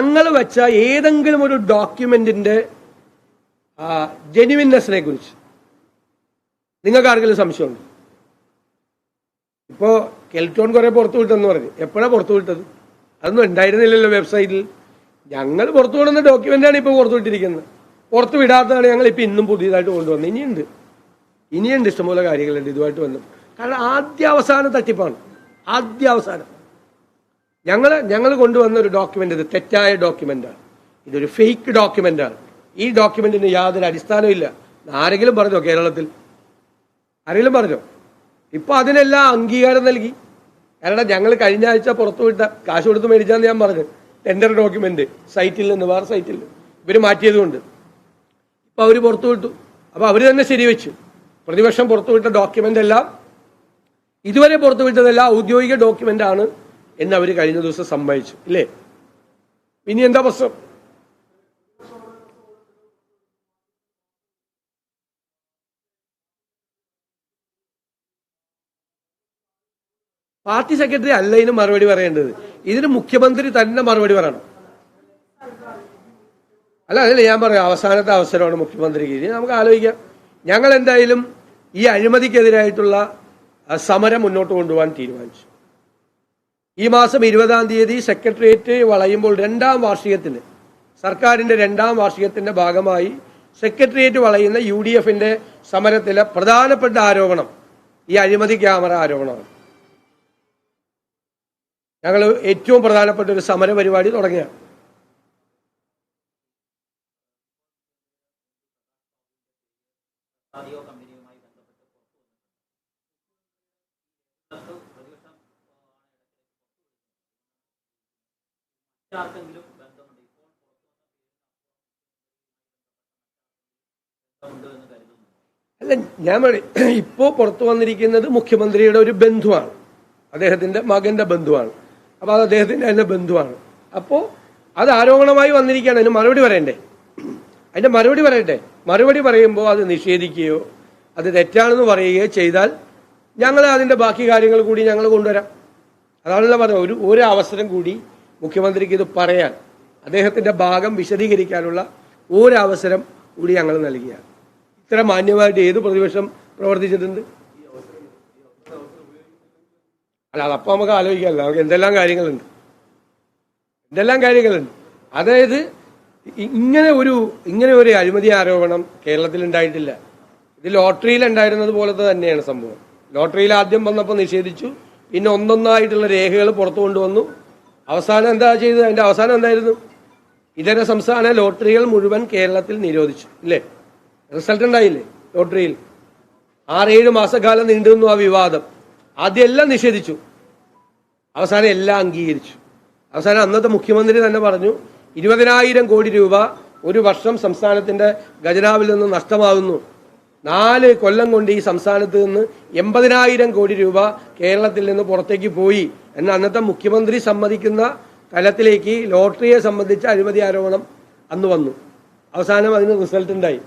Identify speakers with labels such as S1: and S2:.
S1: ഞങ്ങൾ വെച്ച ഏതെങ്കിലും ഒരു ഡോക്യുമെന്റിന്റെ ജെന്യുവിനെസ്സിനെ കുറിച്ച് നിങ്ങൾക്ക് ആർക്കെങ്കിലും സംശയമുണ്ട്? ഇപ്പോൾ കെൽട്രോൺ കുറെ പുറത്തു വിട്ടെന്ന് പറഞ്ഞു. എപ്പോഴാണ് പുറത്തു വിട്ടത്? അതൊന്നും ഉണ്ടായിരുന്നില്ലല്ലോ വെബ്സൈറ്റിൽ. ഞങ്ങൾ പുറത്തു വിടുന്ന ഡോക്യുമെന്റാണ് ഇപ്പോൾ പുറത്തു വിട്ടിരിക്കുന്നത്. പുറത്തു വിടാത്തതാണ് ഞങ്ങൾ ഇപ്പം ഇന്നും പുതിയതായിട്ട് കൊണ്ടുവന്നത്. ഇനിയുണ്ട് ഇഷ്ടംപോലെ കാര്യങ്ങളുണ്ട് ഇതുമായിട്ട് വന്നു. കാരണം ആദ്യ അവസാന തട്ടിപ്പാണ്. ആദ്യ അവസാനം ഞങ്ങൾ കൊണ്ടുവന്ന ഒരു ഡോക്യുമെന്റ് ഇത് തെറ്റായ ഡോക്യുമെന്റാണ്. ഇതൊരു ഫേക്ക് ഡോക്യുമെന്റാണ്. ഈ ഡോക്യുമെന്റിന് യാതൊരു അടിസ്ഥാനവും ഇല്ല. ആരെങ്കിലും പറഞ്ഞോ? കേരളത്തിൽ ആരെങ്കിലും പറഞ്ഞോ? ഇപ്പൊ അതിനെല്ലാം അംഗീകാരം നൽകി. കാരണം ഞങ്ങൾ കഴിഞ്ഞ ആഴ്ച പുറത്തുവിട്ട കാശ് കൊടുത്ത് മേടിച്ചാന്ന് ഞാൻ പറഞ്ഞു ടെൻഡർ ഡോക്യുമെന്റ് സൈറ്റിൽ നിന്ന് വേറെ സൈറ്റിൽ ഇവർ മാറ്റിയതുകൊണ്ട് ഇപ്പൊ അവർ പുറത്തുവിട്ടു. അപ്പൊ അവർ തന്നെ ശരിവെച്ചു. പ്രതിപക്ഷം പുറത്തുവിട്ട ഡോക്യുമെന്റ് എല്ലാം ഇതുവരെ പുറത്തുവിട്ടതെല്ലാം ഔദ്യോഗിക ഡോക്യുമെന്റ് ആണ് എന്ന് അവർ കഴിഞ്ഞ ദിവസം സമ്മതിച്ചു. ഇല്ലേ? ഇനി എന്താ പ്രശ്നം? പാർട്ടി സെക്രട്ടറി അല്ല ഇതിന് മറുപടി പറയേണ്ടത്. ഇതിന് മുഖ്യമന്ത്രി തന്നെ മറുപടി പറയണം. അതല്ലേ ഞാൻ പറയാം, അവസാനത്തെ അവസരമാണ് മുഖ്യമന്ത്രിക്ക്. ഇനി നമുക്ക് ആലോചിക്കാം. ഞങ്ങൾ എന്തായാലും ഈ അഴിമതിക്കെതിരായിട്ടുള്ള സമരം മുന്നോട്ട് കൊണ്ടുപോകാൻ തീരുമാനിച്ചു. ഈ മാസം 20-ാം തീയതി സെക്രട്ടേറിയറ്റ് വളയുമ്പോൾ സർക്കാരിന്റെ 2ാം വാർഷികത്തിന്റെ ഭാഗമായി സെക്രട്ടേറിയറ്റ് വളയുന്ന UDFന്റെ സമരത്തിലെ പ്രധാനപ്പെട്ട ആരോപണം ഈ അഴിമതി ക്യാമറ ആരോപണമാണ്. ഞങ്ങൾ ഏറ്റവും പ്രധാനപ്പെട്ട ഒരു സമര പരിപാടി തുടങ്ങിയാണ്. അല്ല, ഞാൻ ഇപ്പോ പുറത്തു വന്നിരിക്കുന്നത് മുഖ്യമന്ത്രിയുടെ ഒരു ബന്ധുവാണ്, അദ്ദേഹത്തിന്റെ മകന്റെ ബന്ധുവാണ്. അപ്പൊ അത് അദ്ദേഹത്തിന്റെ തന്നെ ബന്ധുവാണ്. അപ്പോൾ അത് ആരോപണമായി വന്നിരിക്കുകയാണ്. അതിന് മറുപടി പറയണ്ടേ? അതിന്റെ മറുപടി പറയട്ടെ. മറുപടി പറയുമ്പോൾ അത് നിഷേധിക്കുകയോ അത് തെറ്റാണെന്ന് പറയുകയോ ചെയ്താൽ ഞങ്ങൾ അതിന്റെ ബാക്കി കാര്യങ്ങൾ കൂടി ഞങ്ങൾ കൊണ്ടുവരാം. അതാണല്ലോ പറഞ്ഞത്. ഒരു അവസരം കൂടി മുഖ്യമന്ത്രിക്ക് ഇത് പറയാൻ, അദ്ദേഹത്തിന്റെ ഭാഗം വിശദീകരിക്കാനുള്ള ഒരു അവസരം കൂടി ഞങ്ങൾ നൽകിയാണ്. ഇത്ര മാന്യമായിട്ട് ഏത് പ്രതിപക്ഷം പ്രവർത്തിച്ചിട്ടുണ്ട്? അല്ല, അതപ്പോൾ നമുക്ക് ആലോചിക്കാമല്ലോ. നമുക്ക് എന്തെല്ലാം കാര്യങ്ങളുണ്ട്. അതായത് ഇങ്ങനെ ഒരു അഴിമതി ആരോപണം കേരളത്തിൽ ഉണ്ടായിട്ടില്ല. ഇത് ലോട്ടറിയിൽ ഉണ്ടായിരുന്നത് പോലത്തെ തന്നെയാണ് സംഭവം. ലോട്ടറിയിൽ ആദ്യം വന്നപ്പോൾ നിഷേധിച്ചു, പിന്നെ ഒന്നൊന്നായിട്ടുള്ള രേഖകൾ പുറത്തു കൊണ്ടുവന്നു. അവസാനം എന്താ ചെയ്തത്? അതിന്റെ അവസാനം എന്തായിരുന്നു? ഇതര സംസ്ഥാന ലോട്ടറികൾ മുഴുവൻ കേരളത്തിൽ നിരോധിച്ചു. ഇല്ലേ? റിസൾട്ട് ഉണ്ടായില്ലേ? ലോട്ടറിയിൽ 6-7 മാസക്കാലം നീണ്ടുനിന്നു ആ വിവാദം. ആദ്യം എല്ലാം നിഷേധിച്ചു, അവസാനം എല്ലാം അംഗീകരിച്ചു. അവസാനം അന്നത്തെ മുഖ്യമന്ത്രി തന്നെ പറഞ്ഞു 20,000 കോടി രൂപ ഒരു വർഷം സംസ്ഥാനത്തിന്റെ ഖജനാവിൽ നിന്ന് നഷ്ടമാകുന്നു. 4 കൊല്ലം കൊണ്ട് ഈ സംസ്ഥാനത്ത് നിന്ന് 80,000 കോടി രൂപ കേരളത്തിൽ നിന്ന് പുറത്തേക്ക് പോയി എന്ന് അന്നത്തെ മുഖ്യമന്ത്രി സമ്മതിക്കുന്ന തലത്തിലേക്ക് ലോട്ടറിയെ സംബന്ധിച്ച അഴിമതി ആരോപണം അന്ന് വന്നു. അവസാനം അതിന് റിസൾട്ട് ഉണ്ടായി.